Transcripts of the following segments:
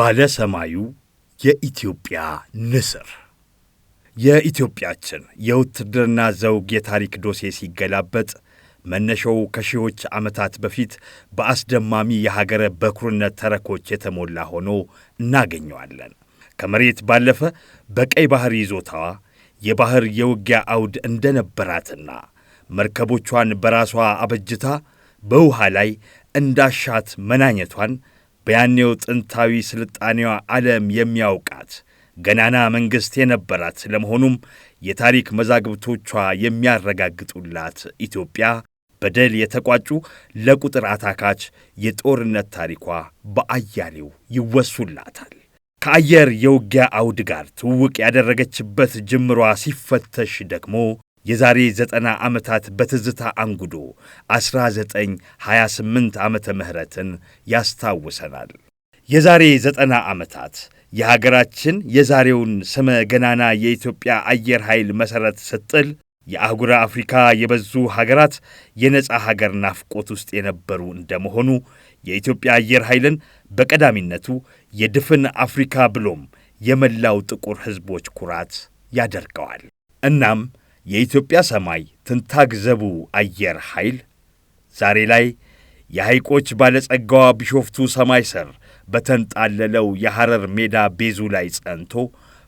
ባለ ሰማዩ የኢትዮጵያ ንስር የኢትዮጵያችን የውትድርና ዘውግ የታሪክ ዶሴ ሲገላበጥ መነሻው ከሺዎች ዓመታት በፊት በአስደማሚ የሀገረ በኩርነት ተረኮች የተሞላ ሆኖ እናገኘዋለን። ከመሬት ባለፈ በቀይ ባህር ይዞታዋ የባህር የውጊያ አውድ እንደነበራትና መርከቦቿን በራሷ አበጅታ በውሃ ላይ እንዳሻት መናኘቷን በያኔው ጥንታዊ ስልጣኔዋ ዓለም የሚያውቃት ገናና መንግሥት የነበራት ስለመሆኑም የታሪክ መዛግብቶቿ የሚያረጋግጡላት ኢትዮጵያ በደል የተቋጩ ለቁጥር አታካች የጦርነት ታሪኳ በአያሌው ይወሱላታል። ከአየር የውጊያ አውድ ጋር ትውውቅ ያደረገችበት ጅምሯ ሲፈተሽ ደግሞ የዛሬ 90 ዓመታት በትዝታ አንጉዶ 1928 ዓመተ ምህረትን ያስታውሰናል። የዛሬ 90 ዓመታት የሀገራችን የዛሬውን ስመ ገናና የኢትዮጵያ አየር ኃይል መሠረት ስትጥል የአህጉረ አፍሪካ የበዙ ሀገራት የነጻ ሀገር ናፍቆት ውስጥ የነበሩ እንደመሆኑ የኢትዮጵያ አየር ኃይልን በቀዳሚነቱ የድፍን አፍሪካ ብሎም የመላው ጥቁር ሕዝቦች ኩራት ያደርገዋል። እናም የኢትዮጵያ ሰማይ ትንታግ ዘቡ አየር ኃይል ዛሬ ላይ የሐይቆች ባለጸጋዋ ቢሾፍቱ ሰማይ ስር በተንጣለለው የሐረር ሜዳ ቤዙ ላይ ጸንቶ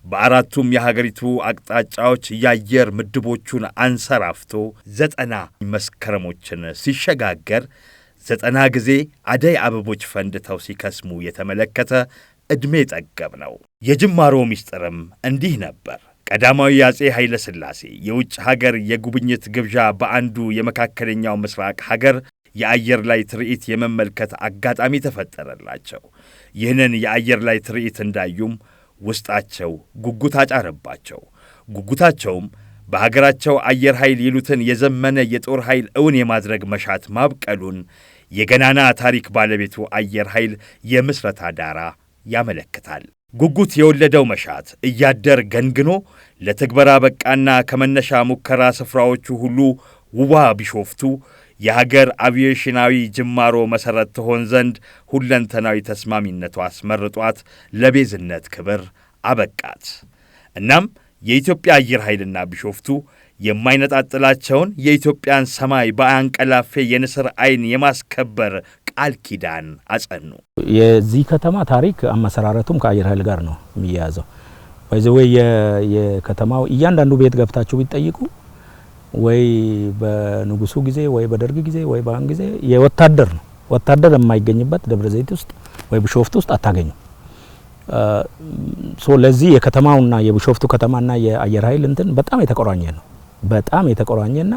በአራቱም የሀገሪቱ አቅጣጫዎች የአየር ምድቦቹን አንሰራፍቶ 90 መስከረሞችን ሲሸጋገር 90 ጊዜ አደይ አበቦች ፈንድተው ሲከስሙ የተመለከተ ዕድሜ ጠገብ ነው። የጅማሮ ምስጢርም እንዲህ ነበር። ቀዳማዊ አፄ ኃይለ ሥላሴ የውጭ ሀገር የጉብኝት ግብዣ በአንዱ የመካከለኛው ምስራቅ ሀገር የአየር ላይ ትርኢት የመመልከት አጋጣሚ ተፈጠረላቸው። ይህንን የአየር ላይ ትርኢት እንዳዩም ውስጣቸው ጉጉት አጫረባቸው። ጉጉታቸውም በሀገራቸው አየር ኃይል ይሉትን የዘመነ የጦር ኃይል እውን የማድረግ መሻት ማብቀሉን የገናና ታሪክ ባለቤቱ አየር ኃይል የምስረታ ዳራ ያመለክታል። ጉጉት የወለደው መሻት እያደር ገንግኖ ለትግበራ በቃና ከመነሻ ሙከራ ስፍራዎቹ ሁሉ ውባ ቢሾፍቱ የሀገር አቪዬሽናዊ ጅማሮ መሠረት ትሆን ዘንድ ሁለንተናዊ ተስማሚነቷ አስመርጧት ለቤዝነት ክብር አበቃት። እናም የኢትዮጵያ አየር ኃይልና ቢሾፍቱ የማይነጣጥላቸውን የኢትዮጵያን ሰማይ በአንቀላፌ የንስር ዓይን የማስከበር ቃል ኪዳን አጸኑ። የዚህ ከተማ ታሪክ አመሰራረቱም ከአየር ኃይል ጋር ነው የሚያያዘው። ወይ የከተማው እያንዳንዱ ቤት ገብታችሁ ቢጠይቁ ወይ በንጉሱ ጊዜ ወይ በደርግ ጊዜ ወይ በአሁን ጊዜ የወታደር ነው። ወታደር የማይገኝበት ደብረ ዘይት ውስጥ ወይ ቢሾፍቱ ውስጥ አታገኙ። ለዚህ የከተማውና የቢሾፍቱ ከተማና የአየር ኃይል እንትን በጣም የተቆራኘ ነው። በጣም የተቆራኘና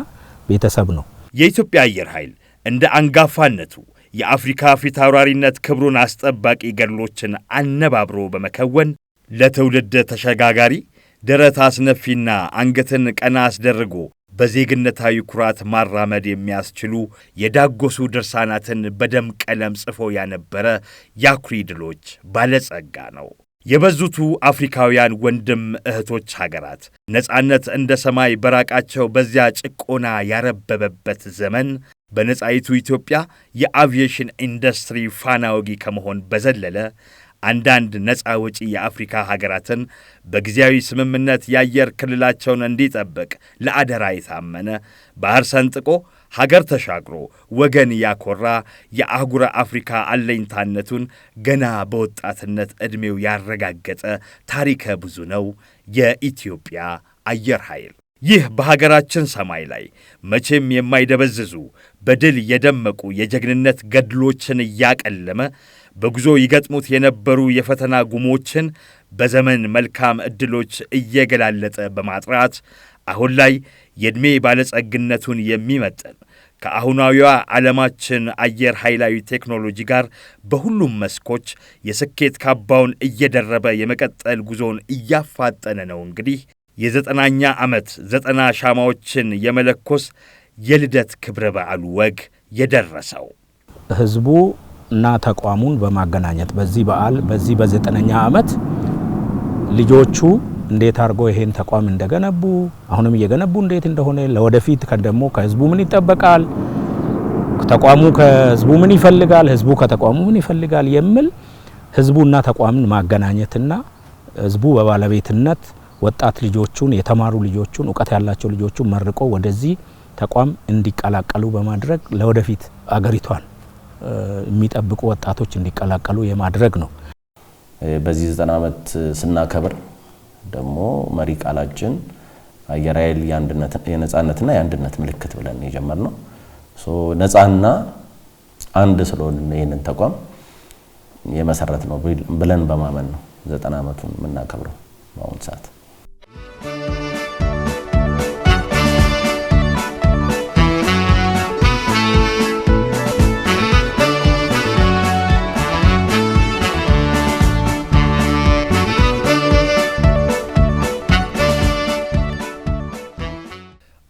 ቤተሰብ ነው። የኢትዮጵያ አየር ኃይል እንደ አንጋፋነቱ የአፍሪካ ፊት አውራሪነት ክብሩን አስጠባቂ ገድሎችን አነባብሮ በመከወን ለትውልድ ተሸጋጋሪ ደረት አስነፊና አንገትን ቀና አስደርጎ በዜግነታዊ ኩራት ማራመድ የሚያስችሉ የዳጎሱ ድርሳናትን በደም ቀለም ጽፎ ያነበረ የአኩሪ ድሎች ባለጸጋ ነው። የበዙቱ አፍሪካውያን ወንድም እህቶች ሀገራት ነጻነት እንደ ሰማይ በራቃቸው በዚያ ጭቆና ያረበበበት ዘመን በነጻይቱ ኢትዮጵያ የአቪዬሽን ኢንዱስትሪ ፋና ወጊ ከመሆን በዘለለ አንዳንድ ነጻ ወጪ የአፍሪካ ሀገራትን በጊዜያዊ ስምምነት የአየር ክልላቸውን እንዲጠብቅ ለአደራ የታመነ ባህር ሰንጥቆ ሀገር ተሻግሮ ወገን ያኮራ የአህጉረ አፍሪካ አለኝታነቱን ገና በወጣትነት ዕድሜው ያረጋገጠ ታሪከ ብዙ ነው የኢትዮጵያ አየር ኃይል። ይህ በሀገራችን ሰማይ ላይ መቼም የማይደበዝዙ በድል የደመቁ የጀግንነት ገድሎችን እያቀለመ በጉዞ ይገጥሙት የነበሩ የፈተና ጉሞችን በዘመን መልካም ዕድሎች እየገላለጠ በማጥራት አሁን ላይ የዕድሜ ባለጸግነቱን የሚመጥን ከአሁናዊዋ ዓለማችን አየር ኃይላዊ ቴክኖሎጂ ጋር በሁሉም መስኮች የስኬት ካባውን እየደረበ የመቀጠል ጉዞን እያፋጠነ ነው። እንግዲህ የ90ኛ ዓመት 90 ሻማዎችን የመለኮስ የልደት ክብረ በዓሉ ወግ የደረሰው ህዝቡ እና ተቋሙን በማገናኘት በዚህ በዓል በዚህ በ90ኛ ዓመት ልጆቹ እንዴት አርጎ ይሄን ተቋም እንደገነቡ አሁንም እየገነቡ እንዴት እንደሆነ ለወደፊት ከደሞ ከህዝቡ ምን ይጠበቃል ተቋሙ ከህዝቡ ምን ይፈልጋል ህዝቡ ከተቋሙ ምን ይፈልጋል የሚል ህዝቡና ተቋምን ማገናኘትና ህዝቡ በባለቤትነት ወጣት ልጆቹን የተማሩ ልጆቹን ዕውቀት ያላቸው ልጆቹን መርቆ ወደዚህ ተቋም እንዲቀላቀሉ በማድረግ ለወደፊት አገሪቷን የሚጠብቁ ወጣቶች እንዲቀላቀሉ የማድረግ ነው። በዚህ 90 ዓመት ስናከብር ደግሞ መሪ ቃላችን አየር ኃይል የነጻነትና የአንድነት ምልክት ብለን የጀመርነው ነጻና አንድ ስለሆነ ይሄንን ተቋም የመሰረት ነው ብለን በማመን ነው 90 ዓመቱን የምናከብረው በአሁን ሰዓት።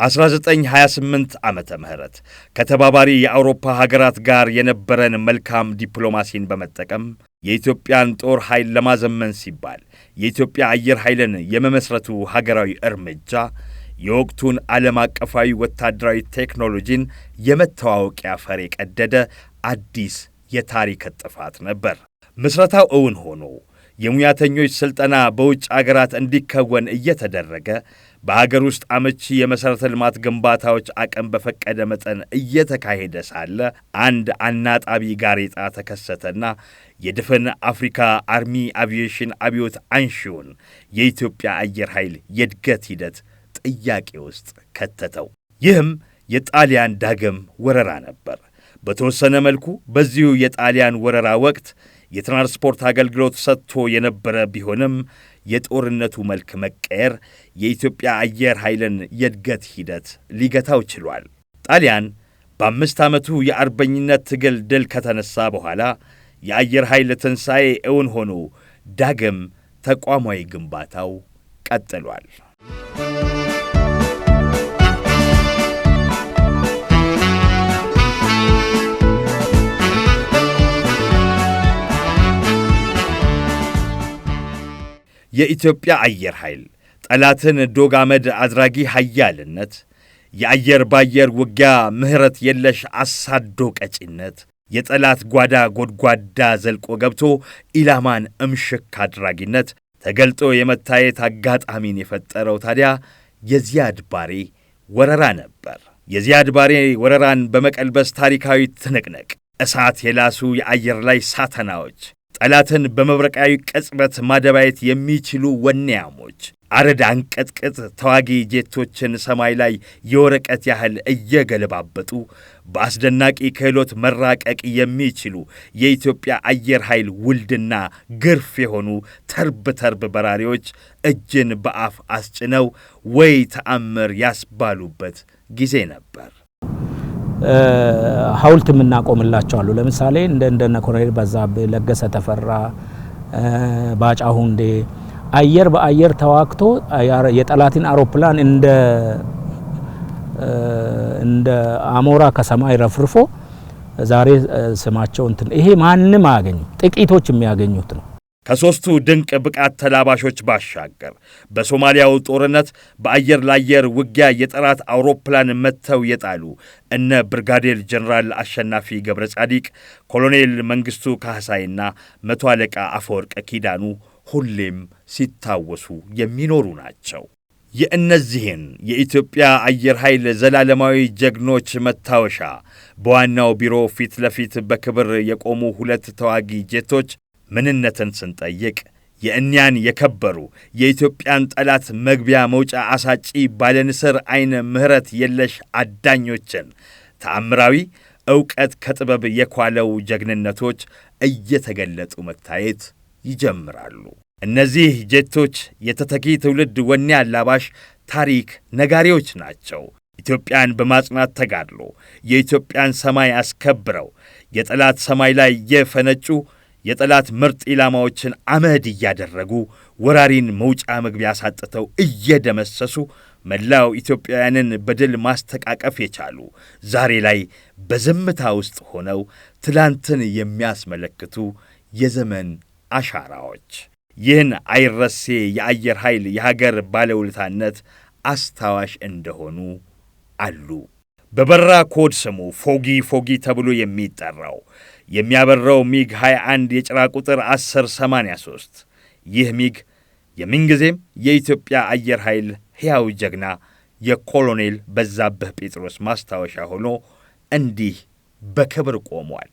በ1928 ዓመተ ምህረት ከተባባሪ የአውሮፓ ሀገራት ጋር የነበረን መልካም ዲፕሎማሲን በመጠቀም የኢትዮጵያን ጦር ኃይል ለማዘመን ሲባል የኢትዮጵያ አየር ኃይልን የመመስረቱ ሀገራዊ እርምጃ የወቅቱን ዓለም አቀፋዊ ወታደራዊ ቴክኖሎጂን የመተዋወቂያ ፈር የቀደደ አዲስ የታሪክ ጥፋት ነበር። ምስረታው እውን ሆኖ የሙያተኞች ስልጠና በውጭ አገራት እንዲከወን እየተደረገ በአገር ውስጥ አመቺ የመሰረተ ልማት ግንባታዎች አቅም በፈቀደ መጠን እየተካሄደ ሳለ አንድ አናጣቢ ጋሬጣ ተከሰተና የድፍን አፍሪካ አርሚ አቪዬሽን አብዮት አንሺውን የኢትዮጵያ አየር ኃይል የእድገት ሂደት ጥያቄ ውስጥ ከተተው። ይህም የጣሊያን ዳግም ወረራ ነበር። በተወሰነ መልኩ በዚሁ የጣሊያን ወረራ ወቅት የትራንስፖርት አገልግሎት ሰጥቶ የነበረ ቢሆንም የጦርነቱ መልክ መቀየር የኢትዮጵያ አየር ኃይልን የእድገት ሂደት ሊገታው ችሏል። ጣሊያን በ5 ዓመቱ የአርበኝነት ትግል ድል ከተነሳ በኋላ የአየር ኃይል ትንሣኤ እውን ሆኖ ዳግም ተቋማዊ ግንባታው ቀጥሏል። የኢትዮጵያ አየር ኃይል ጠላትን ዶግ አመድ አድራጊ ኃያልነት፣ የአየር ባየር ውጊያ ምህረት የለሽ አሳዶ ቀጪነት፣ የጠላት ጓዳ ጎድጓዳ ዘልቆ ገብቶ ኢላማን እምሽክ አድራጊነት ተገልጦ የመታየት አጋጣሚን የፈጠረው ታዲያ የዚያድ ባሬ ወረራ ነበር። የዚያድ ባሬ ወረራን በመቀልበስ ታሪካዊ ትንቅንቅ እሳት የላሱ የአየር ላይ ሳተናዎች፣ ጠላትን በመብረቃዊ ቅጽበት ማደባየት የሚችሉ ወኔያሞች፣ አረድ አንቀጥቅጥ ተዋጊ ጄቶችን ሰማይ ላይ የወረቀት ያህል እየገለባበጡ በአስደናቂ ክህሎት መራቀቅ የሚችሉ የኢትዮጵያ አየር ኃይል ውልድና ግርፍ የሆኑ ተርብ በራሪዎች እጅን በአፍ አስጭነው ወይ ተአምር ያስባሉበት ጊዜ ነበር። ሐውልት የምናቆምላቸው አሉ። ለምሳሌ እንደ ኮሎኔል በዛብህ፣ ለገሰ ተፈራ፣ ባጫ ሁንዴ አየር በአየር ተዋክቶ የጠላትን አውሮፕላን እንደ አሞራ ከሰማይ ረፍርፎ ዛሬ ስማቸው ይሄ ማንም አያገኙ ጥቂቶች የሚያገኙት ነው። ከሦስቱ ድንቅ ብቃት ተላባሾች ባሻገር በሶማሊያው ጦርነት በአየር ላየር ውጊያ የጠላት አውሮፕላን መተው የጣሉ እነ ብርጋዴር ጀነራል አሸናፊ ገብረ ጻዲቅ፣ ኮሎኔል መንግስቱ ካህሳይና መቶ አለቃ አፈወርቅ ኪዳኑ ሁሌም ሲታወሱ የሚኖሩ ናቸው። የእነዚህን የኢትዮጵያ አየር ኃይል ዘላለማዊ ጀግኖች መታወሻ በዋናው ቢሮ ፊት ለፊት በክብር የቆሙ ሁለት ተዋጊ ጄቶች ምንነትን ስንጠይቅ የእኛን የከበሩ የኢትዮጵያን ጠላት መግቢያ መውጫ አሳጪ ባለንስር አይነ ምህረት የለሽ አዳኞችን ተአምራዊ ዕውቀት ከጥበብ የኳለው ጀግንነቶች እየተገለጡ መታየት ይጀምራሉ። እነዚህ ጄቶች የተተኪ ትውልድ ወኔ አላባሽ ታሪክ ነጋሪዎች ናቸው። ኢትዮጵያን በማጽናት ተጋድሎ የኢትዮጵያን ሰማይ አስከብረው የጠላት ሰማይ ላይ የፈነጩ የጠላት ምርጥ ኢላማዎችን አመድ እያደረጉ ወራሪን መውጫ መግቢያ ሳጥተው እየደመሰሱ መላው ኢትዮጵያውያንን በድል ማስተቃቀፍ የቻሉ ዛሬ ላይ በዝምታ ውስጥ ሆነው ትላንትን የሚያስመለክቱ የዘመን አሻራዎች ይህን አይረሴ የአየር ኃይል የሀገር ባለውለታነት አስታዋሽ እንደሆኑ አሉ። በበራ ኮድ ስሙ ፎጊ ተብሎ የሚጠራው የሚያበራው ሚግ 21 የጭራ ቁጥር 1083 ይህ ሚግ የምንጊዜም የኢትዮጵያ አየር ኃይል ሕያው ጀግና የኮሎኔል በዛብህ ጴጥሮስ ማስታወሻ ሆኖ እንዲህ በክብር ቆሟል።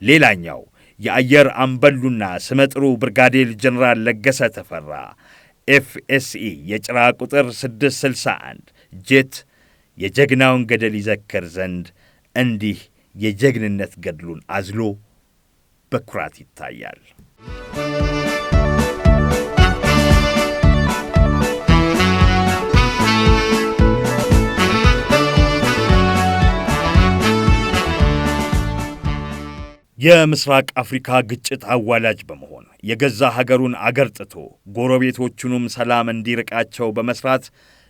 ሌላኛው የአየር አምበሉና ስመጥሩ ብርጋዴር ጀነራል ለገሰ ተፈራ ኤፍኤስኢ የጭራ ቁጥር 661 ጄት የጀግናውን ገደል ይዘክር ዘንድ እንዲህ የጀግንነት ገድሉን አዝሎ በኩራት ይታያል። የምስራቅ አፍሪካ ግጭት አዋላጅ በመሆን የገዛ ሀገሩን አገርጥቶ ጎረቤቶቹንም ሰላም እንዲርቃቸው በመስራት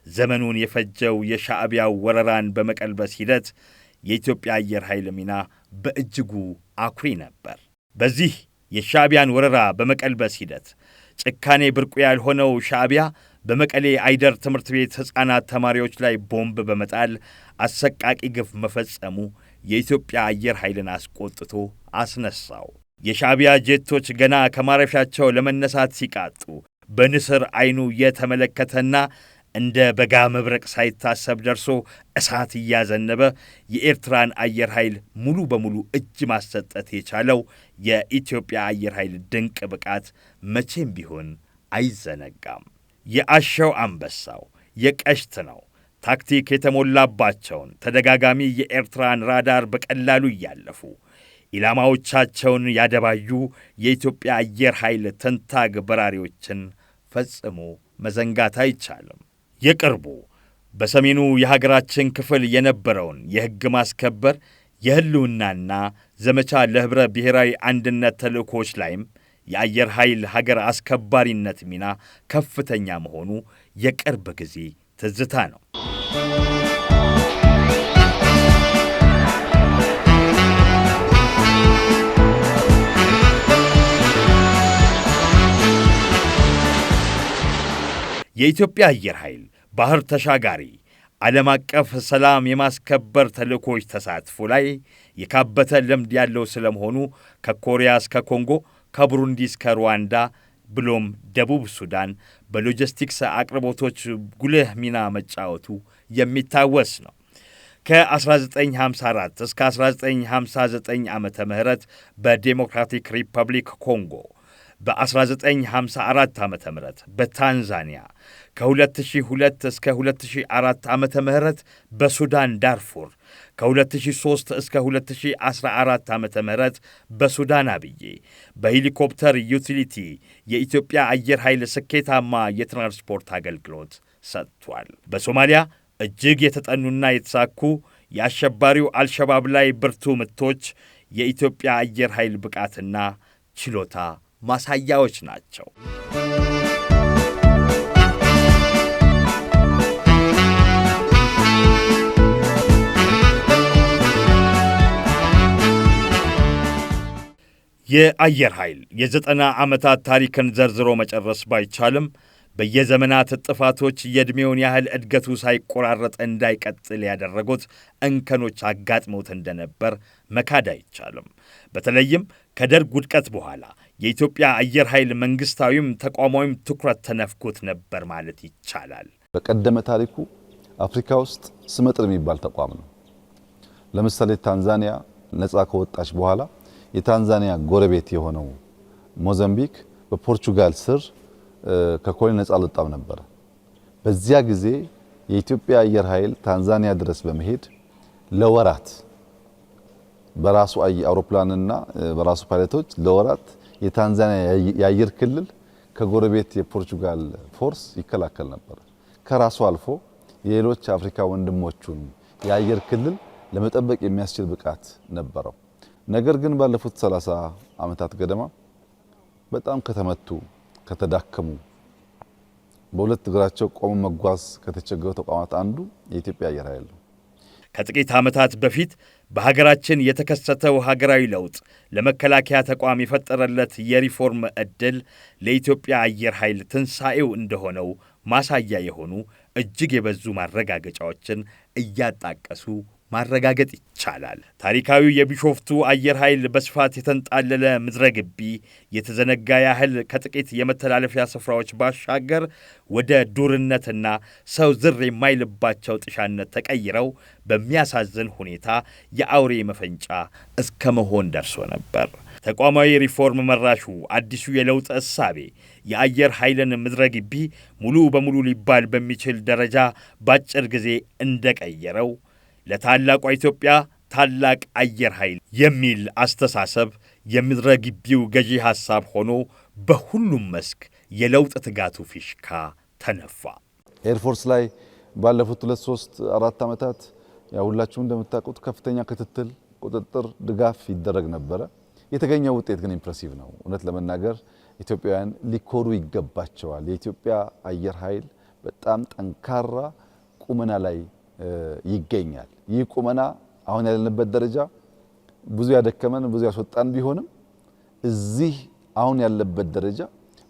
ዘመኑን የፈጀው የሻዕቢያው ወረራን በመቀልበስ ሂደት የኢትዮጵያ አየር ኃይል ሚና በእጅጉ አኩሪ ነበር። በዚህ የሻዕቢያን ወረራ በመቀልበስ ሂደት ጭካኔ ብርቁ ያልሆነው ሻዕቢያ በመቀሌ አይደር ትምህርት ቤት ሕፃናት ተማሪዎች ላይ ቦምብ በመጣል አሰቃቂ ግፍ መፈጸሙ የኢትዮጵያ አየር ኃይልን አስቆጥቶ አስነሳው። የሻዕቢያ ጄቶች ገና ከማረፊያቸው ለመነሳት ሲቃጡ በንስር አይኑ የተመለከተና እንደ በጋ መብረቅ ሳይታሰብ ደርሶ እሳት እያዘነበ የኤርትራን አየር ኃይል ሙሉ በሙሉ እጅ ማሰጠት የቻለው የኢትዮጵያ አየር ኃይል ድንቅ ብቃት መቼም ቢሆን አይዘነጋም። የአሸው አንበሳው የቀሽት ነው ታክቲክ የተሞላባቸውን ተደጋጋሚ የኤርትራን ራዳር በቀላሉ እያለፉ ኢላማዎቻቸውን ያደባዩ የኢትዮጵያ አየር ኃይል ተንታግ በራሪዎችን ፈጽሞ መዘንጋት አይቻልም። የቅርቡ በሰሜኑ የሀገራችን ክፍል የነበረውን የሕግ ማስከበር የህልውናና ዘመቻ ለህብረ ብሔራዊ አንድነት ተልእኮች ላይም የአየር ኃይል ሀገር አስከባሪነት ሚና ከፍተኛ መሆኑ የቅርብ ጊዜ ትዝታ ነው። የኢትዮጵያ አየር ኃይል ባህር ተሻጋሪ ዓለም አቀፍ ሰላም የማስከበር ተልእኮች ተሳትፎ ላይ የካበተ ልምድ ያለው ስለመሆኑ ከኮሪያ እስከ ኮንጎ፣ ከቡሩንዲ እስከ ሩዋንዳ ብሎም ደቡብ ሱዳን በሎጂስቲክስ አቅርቦቶች ጉልህ ሚና መጫወቱ የሚታወስ ነው። ከ1954 እስከ 1959 ዓመተ ምህረት በዴሞክራቲክ ሪፐብሊክ ኮንጎ፣ በ1954 ዓመተ ምህረት በታንዛኒያ፣ ከ2002 እስከ 2004 ዓመተ ምህረት በሱዳን ዳርፉር፣ ከ2003 እስከ 2014 ዓመተ ምህረት በሱዳን አብዬ በሄሊኮፕተር ዩቲሊቲ የኢትዮጵያ አየር ኃይል ስኬታማ የትራንስፖርት አገልግሎት ሰጥቷል። በሶማሊያ እጅግ የተጠኑና የተሳኩ የአሸባሪው አልሸባብ ላይ ብርቱ ምቶች የኢትዮጵያ አየር ኃይል ብቃትና ችሎታ ማሳያዎች ናቸው። የአየር ኃይል የ90 ዓመታት ታሪክን ዘርዝሮ መጨረስ ባይቻልም በየዘመናት ጥፋቶች የዕድሜውን ያህል እድገቱ ሳይቆራረጥ እንዳይቀጥል ያደረጉት እንከኖች አጋጥመውት እንደነበር መካድ አይቻልም። በተለይም ከደርግ ውድቀት በኋላ የኢትዮጵያ አየር ኃይል መንግስታዊም ተቋማዊም ትኩረት ተነፍጎት ነበር ማለት ይቻላል። በቀደመ ታሪኩ አፍሪካ ውስጥ ስመጥር የሚባል ተቋም ነው። ለምሳሌ ታንዛኒያ ነፃ ከወጣች በኋላ የታንዛኒያ ጎረቤት የሆነው ሞዛምቢክ በፖርቹጋል ስር ከኮሎኒ ነፃ አልወጣም ነበር። በዚያ ጊዜ የኢትዮጵያ አየር ኃይል ታንዛኒያ ድረስ በመሄድ ለወራት በራሱ አውሮፕላንና በራሱ ፓይለቶች ለወራት የታንዛኒያ የአየር ክልል ከጎረቤት የፖርቹጋል ፎርስ ይከላከል ነበር። ከራሱ አልፎ የሌሎች አፍሪካ ወንድሞቹን የአየር ክልል ለመጠበቅ የሚያስችል ብቃት ነበረው። ነገር ግን ባለፉት 30 ዓመታት ገደማ በጣም ከተመቱ ከተዳከሙ በሁለት እግራቸው ቆሞ መጓዝ ከተቸገሩ ተቋማት አንዱ የኢትዮጵያ አየር ኃይል ነው። ከጥቂት ዓመታት በፊት በሀገራችን የተከሰተው ሀገራዊ ለውጥ ለመከላከያ ተቋም የፈጠረለት የሪፎርም ዕድል ለኢትዮጵያ አየር ኃይል ትንሣኤው እንደሆነው ማሳያ የሆኑ እጅግ የበዙ ማረጋገጫዎችን እያጣቀሱ ማረጋገጥ ይቻላል። ታሪካዊው የቢሾፍቱ አየር ኃይል በስፋት የተንጣለለ ምድረ ግቢ የተዘነጋ ያህል ከጥቂት የመተላለፊያ ስፍራዎች ባሻገር ወደ ዱርነትና ሰው ዝር የማይልባቸው ጥሻነት ተቀይረው በሚያሳዝን ሁኔታ የአውሬ መፈንጫ እስከ መሆን ደርሶ ነበር። ተቋማዊ ሪፎርም መራሹ አዲሱ የለውጥ እሳቤ የአየር ኃይልን ምድረ ግቢ ሙሉ በሙሉ ሊባል በሚችል ደረጃ ባጭር ጊዜ እንደቀየረው ለታላቋ ኢትዮጵያ ታላቅ አየር ኃይል የሚል አስተሳሰብ የምድረ ግቢው ገዢ ሐሳብ ሆኖ በሁሉም መስክ የለውጥ ትጋቱ ፊሽካ ተነፋ። ኤርፎርስ ላይ ባለፉት 2-3-4 ዓመታት ያው ሁላችሁም እንደምታውቁት ከፍተኛ ክትትል፣ ቁጥጥር፣ ድጋፍ ይደረግ ነበረ። የተገኘው ውጤት ግን ኢምፕሬሲቭ ነው። እውነት ለመናገር ኢትዮጵያውያን ሊኮሩ ይገባቸዋል። የኢትዮጵያ አየር ኃይል በጣም ጠንካራ ቁመና ላይ ይገኛል። ይህ ቁመና አሁን ያለንበት ደረጃ ብዙ ያደከመን ብዙ ያስወጣን ቢሆንም እዚህ አሁን ያለበት ደረጃ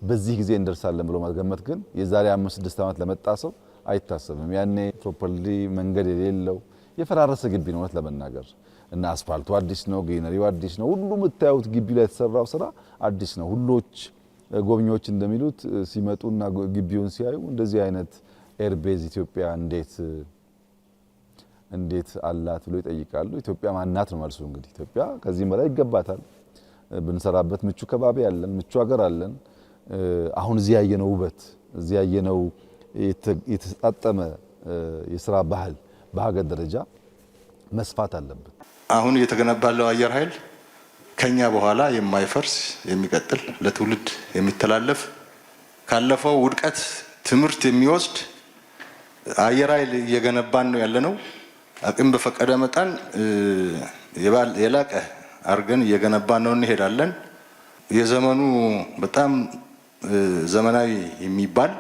በዚህ ጊዜ እንደርሳለን ብሎ ማገመት ግን የዛሬ 5-6 ዓመት ለመጣ ሰው አይታሰብም። ያኔ ፕሮፐርሊ መንገድ የሌለው የፈራረሰ ግቢ ነው እውነት ለመናገር እና አስፋልቱ አዲስ ነው፣ ግሪነሪው አዲስ ነው። ሁሉም የምታዩት ግቢ ላይ የተሰራው ስራ አዲስ ነው። ሁሎች ጎብኚዎች እንደሚሉት ሲመጡና ግቢውን ሲያዩ እንደዚህ አይነት ኤርቤዝ ኢትዮጵያ እንዴት አላት ብሎ ይጠይቃሉ። ኢትዮጵያ ማናት ነው መልሱ። እንግዲህ ኢትዮጵያ ከዚህም በላይ ይገባታል። ብንሰራበት ምቹ ከባቢ አለን፣ ምቹ ሀገር አለን። አሁን እዚህ ያየነው ውበት፣ እዚህ ያየነው የተጣጠመ የስራ ባህል በሀገር ደረጃ መስፋት አለበት። አሁን እየተገነባ ያለው አየር ኃይል ከኛ በኋላ የማይፈርስ የሚቀጥል ለትውልድ የሚተላለፍ ካለፈው ውድቀት ትምህርት የሚወስድ አየር ኃይል እየገነባን ነው ያለነው። አቅም በፈቀደ መጠን የላቀ አርገን እየገነባን ነው እንሄዳለን። የዘመኑ በጣም ዘመናዊ የሚባል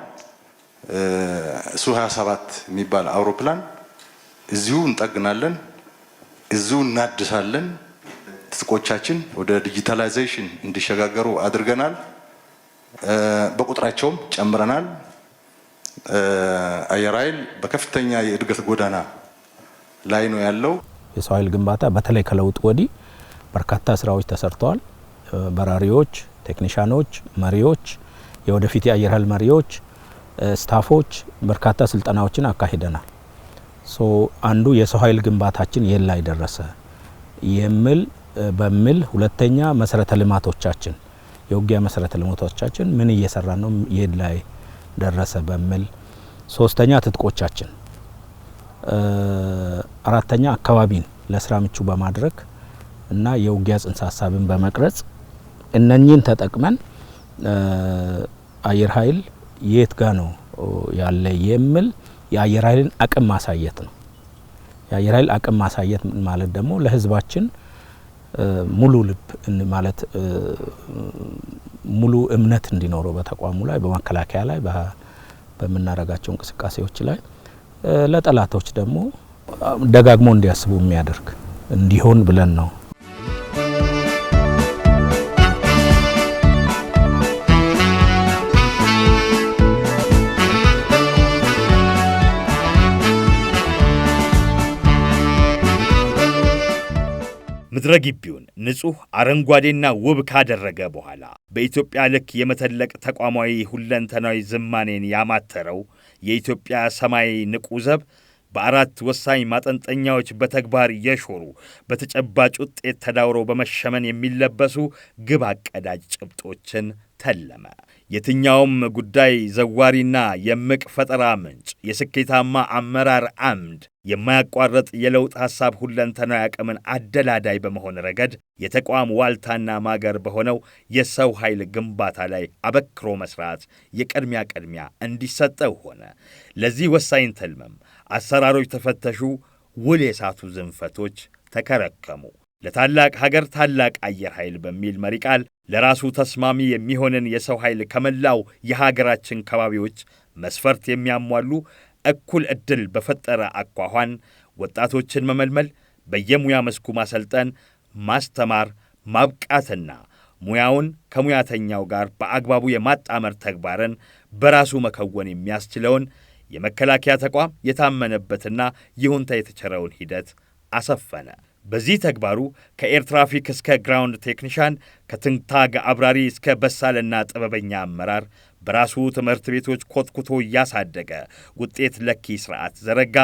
ሱ-27 የሚባል አውሮፕላን እዚሁ እንጠግናለን፣ እዚሁ እናድሳለን። ትጥቆቻችን ወደ ዲጂታላይዜሽን እንዲሸጋገሩ አድርገናል። በቁጥራቸውም ጨምረናል። አየር ኃይል በከፍተኛ የእድገት ጎዳና ላይ ነው ያለው። የሰው ኃይል ግንባታ በተለይ ከለውጥ ወዲህ በርካታ ስራዎች ተሰርተዋል። በራሪዎች፣ ቴክኒሻኖች፣ መሪዎች፣ የወደፊት የአየር ኃይል መሪዎች፣ ስታፎች በርካታ ስልጠናዎችን አካሂደናል። አንዱ የሰው ኃይል ግንባታችን የት ላይ ደረሰ በሚል ሁለተኛ መሰረተ ልማቶቻችን የውጊያ መሰረተ ልማቶቻችን ምን እየሰራ ነው የት ላይ ደረሰ በሚል ሶስተኛ ትጥቆቻችን አራተኛ አካባቢን ለስራ ምቹ በማድረግ እና የውጊያ ጽንሰ ሐሳብን በመቅረጽ እነኚህን ተጠቅመን አየር ኃይል የት ጋር ነው ያለ የሚል የአየር ኃይልን አቅም ማሳየት ነው። የአየር ኃይል አቅም ማሳየት ማለት ደግሞ ለህዝባችን ሙሉ ልብ ማለት ሙሉ እምነት እንዲኖረው በተቋሙ ላይ በመከላከያ ላይ በመናረጋቸው እንቅስቃሴዎች ላይ ለጠላቶች ደግሞ ደጋግሞ እንዲያስቡ የሚያደርግ እንዲሆን ብለን ነው። ምድረ ግቢውን ንጹህ አረንጓዴና ውብ ካደረገ በኋላ በኢትዮጵያ ልክ የመተለቅ ተቋማዊ ሁለንተናዊ ዝማኔን ያማተረው የኢትዮጵያ ሰማይ ንቁ ዘብ በአራት ወሳኝ ማጠንጠኛዎች በተግባር የሾሩ በተጨባጭ ውጤት ተዳውረው በመሸመን የሚለበሱ ግብ አቀዳጅ ጭብጦችን ተለመ። የትኛውም ጉዳይ ዘዋሪና የምቅ ፈጠራ ምንጭ፣ የስኬታማ አመራር አምድ፣ የማያቋርጥ የለውጥ ሐሳብ ሁለንተናዊ አቅምን አደላዳይ በመሆን ረገድ የተቋም ዋልታና ማገር በሆነው የሰው ኃይል ግንባታ ላይ አበክሮ መስራት የቅድሚያ እንዲሰጠው ሆነ። ለዚህ ወሳኝ ተልመም አሰራሮች ተፈተሹ፣ ውል የሳቱ ዝንፈቶች ተከረከሙ። ለታላቅ ሀገር ታላቅ አየር ኃይል በሚል መሪ ቃል ለራሱ ተስማሚ የሚሆንን የሰው ኃይል ከመላው የሀገራችን ከባቢዎች መስፈርት የሚያሟሉ እኩል ዕድል በፈጠረ አኳኋን ወጣቶችን መመልመል፣ በየሙያ መስኩ ማሰልጠን፣ ማስተማር፣ ማብቃትና ሙያውን ከሙያተኛው ጋር በአግባቡ የማጣመር ተግባርን በራሱ መከወን የሚያስችለውን የመከላከያ ተቋም የታመነበትና ይሁንታ የተቸረውን ሂደት አሰፈነ። በዚህ ተግባሩ ከኤር ትራፊክ እስከ ግራውንድ ቴክኒሻን፣ ከትንታግ አብራሪ እስከ በሳልና ጥበበኛ አመራር በራሱ ትምህርት ቤቶች ኮትኩቶ እያሳደገ ውጤት ለኪ ስርዓት ዘረጋ።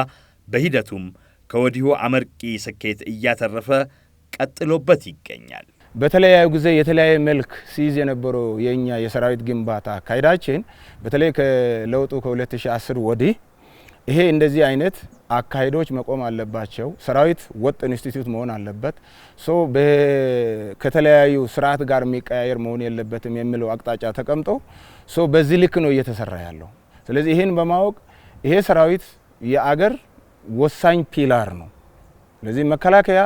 በሂደቱም ከወዲሁ አመርቂ ስኬት እያተረፈ ቀጥሎበት ይገኛል። በተለያዩ ጊዜ የተለያየ መልክ ሲይዝ የነበረው የኛ የሰራዊት ግንባታ አካሄዳችን በተለይ ከለውጡ ከ2010 ወዲህ ይሄ እንደዚህ አይነት አካሄዶች መቆም አለባቸው። ሰራዊት ወጥ ኢንስቲትዩት መሆን አለበት። ከተለያዩ ስርዓት ጋር የሚቀያየር መሆን የለበትም የሚለው አቅጣጫ ተቀምጦ በዚህ ልክ ነው እየተሰራ ያለው። ስለዚህ ይሄን በማወቅ ይሄ ሰራዊት የአገር ወሳኝ ፒላር ነው። ስለዚህ መከላከያ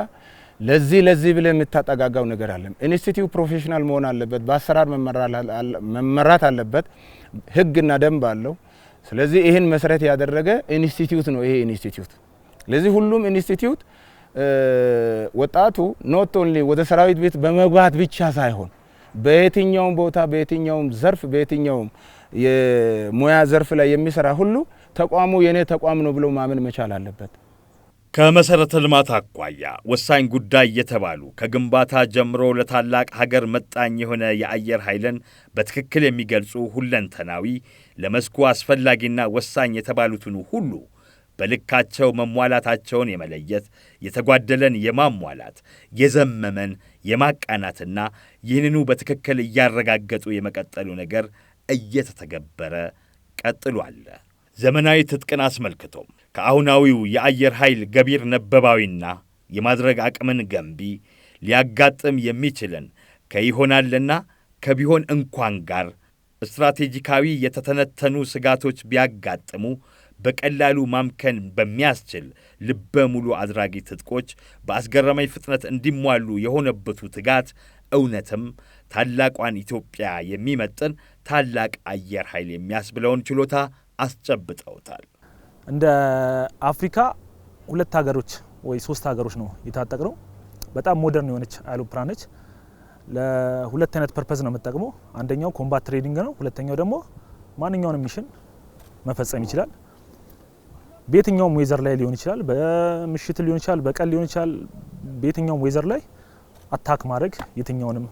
ለዚህ ብለ የምታጠጋጋው ነገር አለ። ኢንስቲትዩት ፕሮፌሽናል መሆን አለበት። በአሰራር መመራት አለበት። ህግና ደንብ አለው። ስለዚህ ይሄን መሰረት ያደረገ ኢንስቲትዩት ነው ይሄ ኢንስቲትዩት። ስለዚህ ሁሉም ኢንስቲትዩት ወጣቱ ኖት ኦንሊ ወደ ሰራዊት ቤት በመግባት ብቻ ሳይሆን በየትኛውም ቦታ በየትኛውም ዘርፍ በየትኛውም የሙያ ዘርፍ ላይ የሚሰራ ሁሉ ተቋሙ የኔ ተቋም ነው ብሎ ማመን መቻል አለበት። ከመሰረተ ልማት አኳያ ወሳኝ ጉዳይ የተባሉ ከግንባታ ጀምሮ ለታላቅ ሀገር መጣኝ የሆነ የአየር ኃይልን በትክክል የሚገልጹ ሁለንተናዊ ለመስኩ አስፈላጊና ወሳኝ የተባሉትን ሁሉ በልካቸው መሟላታቸውን የመለየት የተጓደለን የማሟላት የዘመመን የማቃናትና ይህንኑ በትክክል እያረጋገጡ የመቀጠሉ ነገር እየተተገበረ ቀጥሏል። ዘመናዊ ትጥቅን አስመልክቶም ከአሁናዊው የአየር ኃይል ገቢር ነበባዊና የማድረግ አቅምን ገንቢ ሊያጋጥም የሚችልን ከይሆናልና ከቢሆን እንኳን ጋር ስትራቴጂካዊ የተተነተኑ ስጋቶች ቢያጋጥሙ በቀላሉ ማምከን በሚያስችል ልበ ሙሉ አድራጊ ትጥቆች በአስገራሚ ፍጥነት እንዲሟሉ የሆነበቱ ትጋት እውነትም ታላቋን ኢትዮጵያ የሚመጥን ታላቅ አየር ኃይል የሚያስብለውን ችሎታ አስጨብጠውታል። እንደ አፍሪካ 2 ሀገሮች ወይ 3 ሀገሮች ነው የታጠቅነው። በጣም ሞደርን የሆነች አይሮፕላን ነች። ለሁለት አይነት ፐርፐዝ ነው የምትጠቅመው። አንደኛው ኮምባት ትሬኒንግ ነው። ሁለተኛው ደግሞ ማንኛውንም ሚሽን መፈጸም ይችላል። በየትኛውም ዌዘር ላይ ሊሆን ይችላል። በምሽት ሊሆን ይችላል፣ በቀን ሊሆን ይችላል። በየትኛውም ዌዘር ላይ አታክ ማድረግ የትኛውንም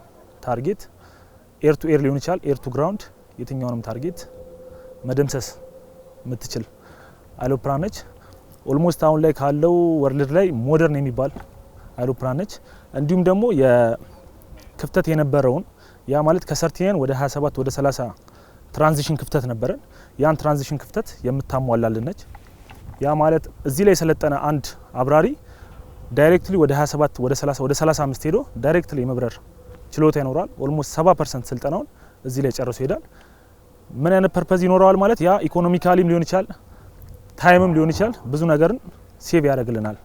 ታርጌት ኤር ቱ ኤር ሊሆን ይችላል፣ ኤር ቱ ግራውንድ የትኛውንም ታርጌት መደምሰስ የምትችል አይሮፕላን ነች። ኦልሞስት አሁን ላይ ካለው ወርልድ ላይ ሞደርን የሚባል አይሮፕላን ነች። እንዲሁም ደግሞ የክፍተት የነበረውን ያ ማለት ከ39 ወደ 27 ወደ 30 ትራንዚሽን ክፍተት ነበረን። ያን ትራንዚሽን ክፍተት የምታሟላልን ነች። ያ ማለት እዚህ ላይ የሰለጠነ አንድ አብራሪ ዳይሬክትሊ ወደ 27 ወደ 30 ወደ 35 ሄዶ ዳይሬክትሊ የመብረር ችሎታ ይኖራል። ኦልሞስት 70% ስልጠናውን እዚህ ላይ ጨርሶ ይሄዳል። ምን አይነት ፐርፐዝ ይኖረዋል ማለት ያ ኢኮኖሚካሊም ሊሆን ይችላል፣ ታይምም ሊሆን ይችላል። ብዙ ነገርን ሴቭ ያደርግልናል።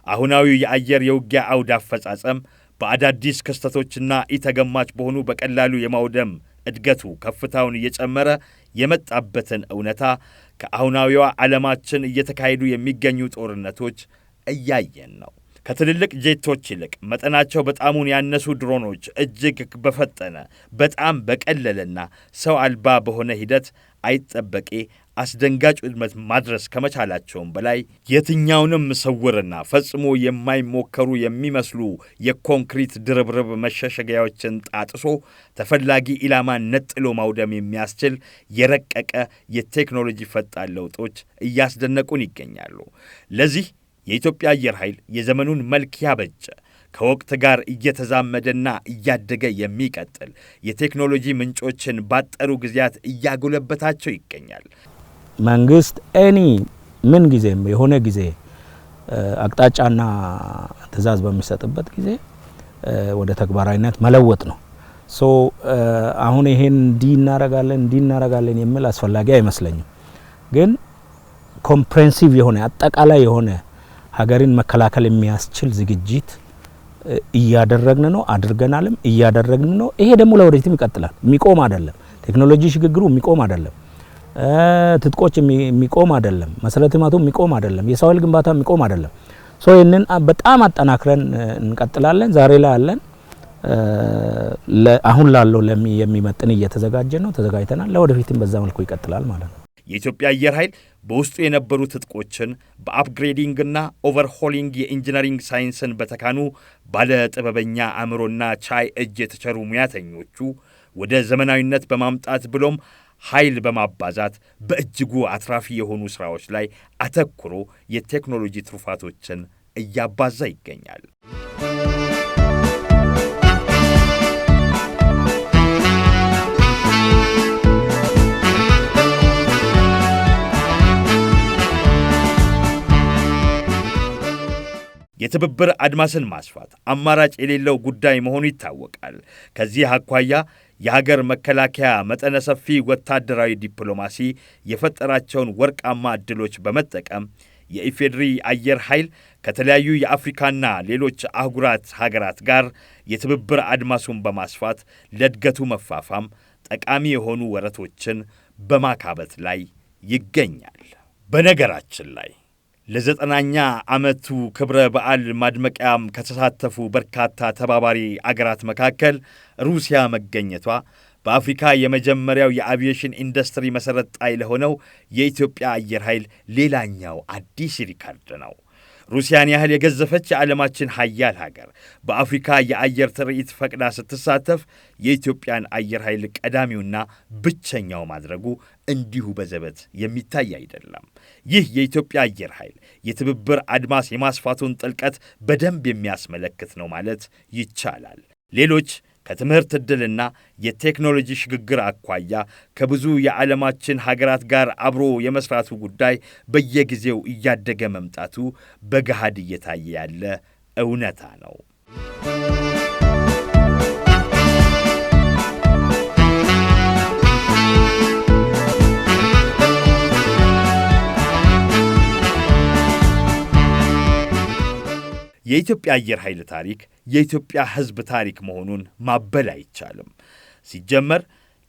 አሁናዊው የአየር የውጊያ አውድ አፈጻጸም በአዳዲስ ክስተቶችና ኢተገማች በሆኑ በቀላሉ የማውደም እድገቱ ከፍታውን እየጨመረ የመጣበትን እውነታ ከአሁናዊዋ ዓለማችን እየተካሄዱ የሚገኙ ጦርነቶች እያየን ነው። ከትልልቅ ጄቶች ይልቅ መጠናቸው በጣሙን ያነሱ ድሮኖች እጅግ በፈጠነ በጣም በቀለለና ሰው አልባ በሆነ ሂደት አይጠበቄ አስደንጋጭ ውድመት ማድረስ ከመቻላቸውም በላይ የትኛውንም ስውርና ፈጽሞ የማይሞከሩ የሚመስሉ የኮንክሪት ድርብርብ መሸሸጊያዎችን ጣጥሶ ተፈላጊ ኢላማን ነጥሎ ማውደም የሚያስችል የረቀቀ የቴክኖሎጂ ፈጣን ለውጦች እያስደነቁን ይገኛሉ። ለዚህ የኢትዮጵያ አየር ኃይል የዘመኑን መልክ ያበጀ ከወቅት ጋር እየተዛመደና እያደገ የሚቀጥል የቴክኖሎጂ ምንጮችን ባጠሩ ጊዜያት እያጎለበታቸው ይገኛል። መንግስት ምን ጊዜም የሆነ ጊዜ አቅጣጫና ትዕዛዝ በሚሰጥበት ጊዜ ወደ ተግባራዊነት መለወጥ ነው። አሁን ይሄን እንዲናረጋለን የሚል አስፈላጊ አይመስለኝም። ግን ኮምፕሬሄንሲቭ የሆነ አጠቃላይ የሆነ ሀገርን መከላከል የሚያስችል ዝግጅት እያደረግን ነው፣ አድርገናልም እያደረግን ነው። ይሄ ደግሞ ለወደፊትም ይቀጥላል። የሚቆም አይደለም። ቴክኖሎጂ ሽግግሩ የሚቆም አይደለም። ትጥቆች የሚቆም አይደለም። መሰረተ ልማቱ የሚቆም አይደለም። የሰው ኃይል ግንባታ የሚቆም አይደለም። ይህንን በጣም አጠናክረን እንቀጥላለን። ዛሬ ላይ አለን። አሁን ላለው የሚመጥን እየተዘጋጀ ነው፣ ተዘጋጅተናል። ለወደፊትም በዛ መልኩ ይቀጥላል ማለት ነው። የኢትዮጵያ አየር ኃይል በውስጡ የነበሩ ትጥቆችን በአፕግሬዲንግና ኦቨርሆሊንግ የኢንጂነሪንግ ሳይንስን በተካኑ ባለ ጥበበኛ አእምሮና ቻይ እጅ የተቸሩ ሙያተኞቹ ወደ ዘመናዊነት በማምጣት ብሎም ኃይል በማባዛት በእጅጉ አትራፊ የሆኑ ሥራዎች ላይ አተኩሮ የቴክኖሎጂ ትሩፋቶችን እያባዛ ይገኛል። የትብብር አድማስን ማስፋት አማራጭ የሌለው ጉዳይ መሆኑ ይታወቃል። ከዚህ አኳያ የሀገር መከላከያ መጠነ ሰፊ ወታደራዊ ዲፕሎማሲ የፈጠራቸውን ወርቃማ ዕድሎች በመጠቀም የኢፌዴሪ አየር ኃይል ከተለያዩ የአፍሪካና ሌሎች አህጉራት ሀገራት ጋር የትብብር አድማሱን በማስፋት ለእድገቱ መፋፋም ጠቃሚ የሆኑ ወረቶችን በማካበት ላይ ይገኛል። በነገራችን ላይ ለ90ኛ ዓመቱ ክብረ በዓል ማድመቂያም ከተሳተፉ በርካታ ተባባሪ አገራት መካከል ሩሲያ መገኘቷ በአፍሪካ የመጀመሪያው የአቪዬሽን ኢንዱስትሪ መሠረት ጣይ ለሆነው የኢትዮጵያ አየር ኃይል ሌላኛው አዲስ ሪካርድ ነው። ሩሲያን ያህል የገዘፈች የዓለማችን ሀያል ሀገር በአፍሪካ የአየር ትርኢት ፈቅዳ ስትሳተፍ የኢትዮጵያን አየር ኃይል ቀዳሚውና ብቸኛው ማድረጉ እንዲሁ በዘበት የሚታይ አይደለም። ይህ የኢትዮጵያ አየር ኃይል የትብብር አድማስ የማስፋቱን ጥልቀት በደንብ የሚያስመለክት ነው ማለት ይቻላል። ሌሎች ከትምህርት ዕድልና የቴክኖሎጂ ሽግግር አኳያ ከብዙ የዓለማችን ሀገራት ጋር አብሮ የመስራቱ ጉዳይ በየጊዜው እያደገ መምጣቱ በገሃድ እየታየ ያለ እውነታ ነው። የኢትዮጵያ አየር ኃይል ታሪክ የኢትዮጵያ ሕዝብ ታሪክ መሆኑን ማበል አይቻልም። ሲጀመር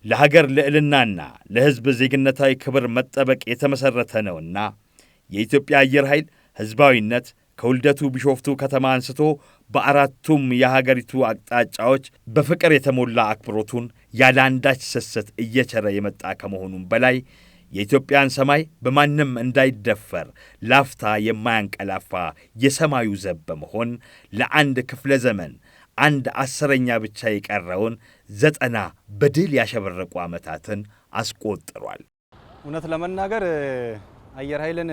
ለሀገር ልዕልናና ለሕዝብ ዜግነታዊ ክብር መጠበቅ የተመሠረተ ነውና የኢትዮጵያ አየር ኃይል ሕዝባዊነት ከውልደቱ ቢሾፍቱ ከተማ አንስቶ በአራቱም የሀገሪቱ አቅጣጫዎች በፍቅር የተሞላ አክብሮቱን ያለ አንዳች ስስት እየቸረ የመጣ ከመሆኑም በላይ የኢትዮጵያን ሰማይ በማንም እንዳይደፈር ላፍታ የማያንቀላፋ የሰማዩ ዘብ በመሆን ለአንድ ክፍለ ዘመን 1/10ኛ ብቻ የቀረውን 90 በድል ያሸበረቁ ዓመታትን አስቆጥሯል። እውነት ለመናገር አየር ኃይልን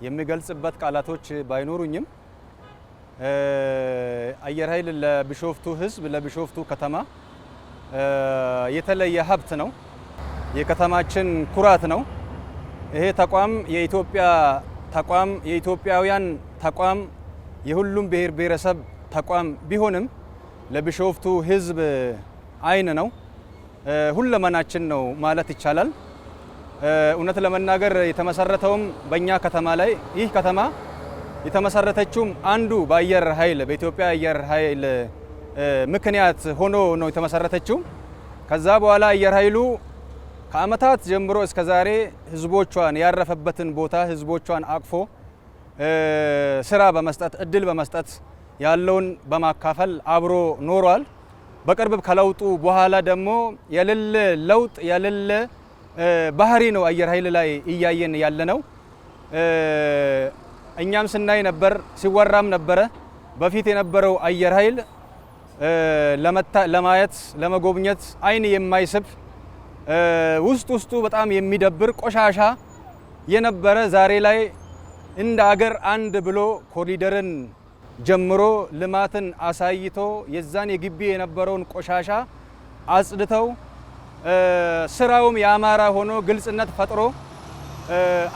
የሚገልጽበት ቃላቶች ባይኖሩኝም አየር ኃይል ለቢሾፍቱ ሕዝብ ለቢሾፍቱ ከተማ የተለየ ሀብት ነው። የከተማችን ኩራት ነው። ይሄ ተቋም የኢትዮጵያ ተቋም የኢትዮጵያውያን ተቋም የሁሉም ብሔር ብሔረሰብ ተቋም ቢሆንም ለቢሾፍቱ ሕዝብ አይን ነው፣ ሁለመናችን ነው ማለት ይቻላል። እውነት ለመናገር የተመሰረተውም በእኛ ከተማ ላይ ይህ ከተማ የተመሰረተችውም አንዱ በአየር ኃይል በኢትዮጵያ አየር ኃይል ምክንያት ሆኖ ነው የተመሰረተችው። ከዛ በኋላ አየር ኃይሉ ከዓመታት ጀምሮ እስከ ዛሬ ህዝቦቿን ያረፈበትን ቦታ ህዝቦቿን አቅፎ ስራ በመስጠት እድል በመስጠት ያለውን በማካፈል አብሮ ኖሯል። በቅርብ ከለውጡ በኋላ ደግሞ የሌለ ለውጥ የሌለ ባህሪ ነው አየር ኃይል ላይ እያየን ያለነው። እኛም ስናይ ነበር፣ ሲወራም ነበረ። በፊት የነበረው አየር ኃይል ለማየት ለመጎብኘት አይን የማይስብ ውስጡ በጣም የሚደብር ቆሻሻ የነበረ ዛሬ ላይ እንደ አገር አንድ ብሎ ኮሪደርን ጀምሮ ልማትን አሳይቶ የዛን የግቢ የነበረውን ቆሻሻ አጽድተው ስራውም ያማረ ሆኖ ግልጽነት ፈጥሮ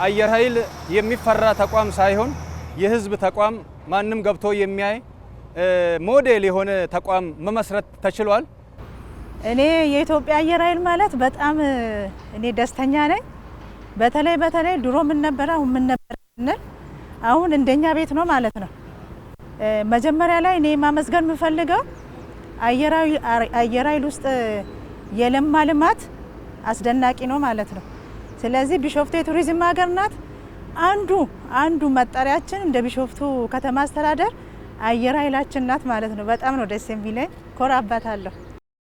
አየር ኃይል የሚፈራ ተቋም ሳይሆን የህዝብ ተቋም ማንም ገብቶ የሚያይ ሞዴል የሆነ ተቋም መመስረት ተችሏል። እኔ የኢትዮጵያ አየር ኃይል ማለት በጣም እኔ ደስተኛ ነኝ። በተለይ ድሮ ምን ነበር አሁን ምን ነበር አሁን እንደኛ ቤት ነው ማለት ነው። መጀመሪያ ላይ እኔ ማመስገን የምፈልገው አየር ኃይል ውስጥ የለማ ልማት አስደናቂ ነው ማለት ነው። ስለዚህ ቢሾፍቱ የቱሪዝም ሀገር ናት። አንዱ መጠሪያችን እንደ ቢሾፍቱ ከተማ አስተዳደር አየር ኃይላችን ናት ማለት ነው። በጣም ነው ደስ የሚለኝ፣ ኮራባታለሁ።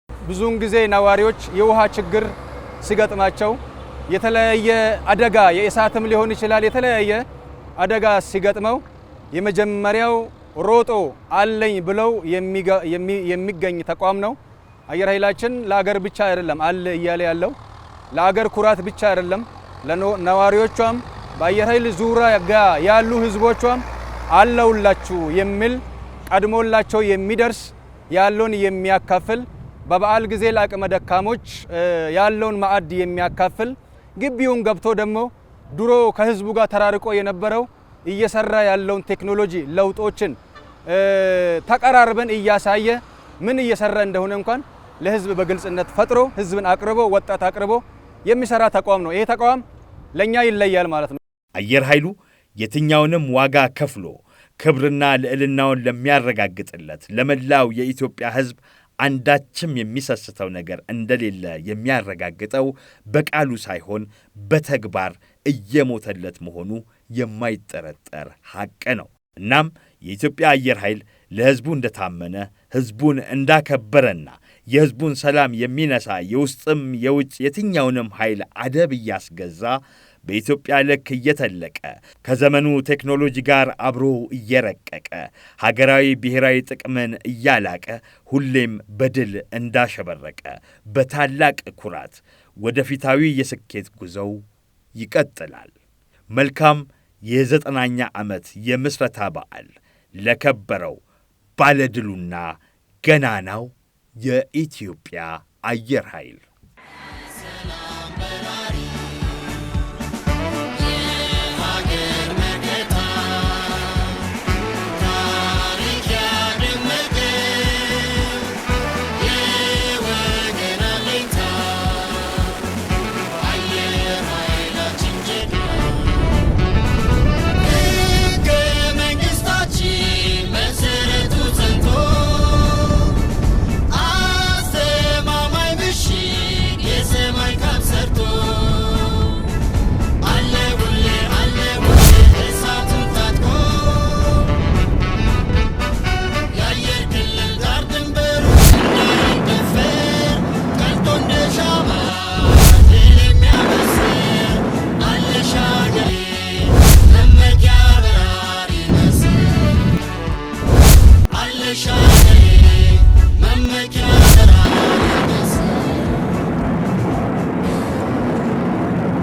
ብዙውን ጊዜ ነዋሪዎች የውሃ ችግር ሲገጥማቸው የተለያየ አደጋ የእሳትም ሊሆን ይችላል የተለያየ አደጋ ሲገጥመው የመጀመሪያው ሮጦ አለኝ ብለው የሚገኝ ተቋም ነው። አየር ኃይላችን ለአገር ብቻ አይደለም አለ እያለ ያለው ለአገር ኩራት ብቻ አይደለም፣ ለነዋሪዎቿም በአየር ኃይል ዙሪያ ያሉ ህዝቦቿም አለውላችሁ የሚል ቀድሞላቸው የሚደርስ ያለውን የሚያካፍል በበዓል ጊዜ ለአቅመ ደካሞች ያለውን ማዕድ የሚያካፍል ግቢውን ገብቶ ደግሞ ድሮ ከህዝቡ ጋር ተራርቆ የነበረው እየሰራ ያለውን ቴክኖሎጂ ለውጦችን ተቀራርበን እያሳየ ምን እየሰራ እንደሆነ እንኳን ለህዝብ በግልጽነት ፈጥሮ ህዝብን አቅርቦ ወጣት አቅርቦ የሚሰራ ተቋም ነው። ይሄ ተቋም ለኛ ይለያል ማለት ነው። አየር ኃይሉ የትኛውንም ዋጋ ከፍሎ ክብርና ልዕልናውን ለሚያረጋግጥለት ለመላው የኢትዮጵያ ህዝብ አንዳችም የሚሰስተው ነገር እንደሌለ የሚያረጋግጠው በቃሉ ሳይሆን በተግባር እየሞተለት መሆኑ የማይጠረጠር ሐቅ ነው። እናም የኢትዮጵያ አየር ኃይል ለህዝቡ እንደታመነ ህዝቡን እንዳከበረና የህዝቡን ሰላም የሚነሳ የውስጥም የውጭ የትኛውንም ኃይል አደብ እያስገዛ በኢትዮጵያ ልክ እየተለቀ ከዘመኑ ቴክኖሎጂ ጋር አብሮ እየረቀቀ ሀገራዊ ብሔራዊ ጥቅምን እያላቀ ሁሌም በድል እንዳሸበረቀ በታላቅ ኩራት ወደፊታዊ የስኬት ጉዞው ይቀጥላል። መልካም የ90ኛ ዓመት የምስረታ በዓል ለከበረው ባለድሉና ገናናው የኢትዮጵያ አየር ኃይል።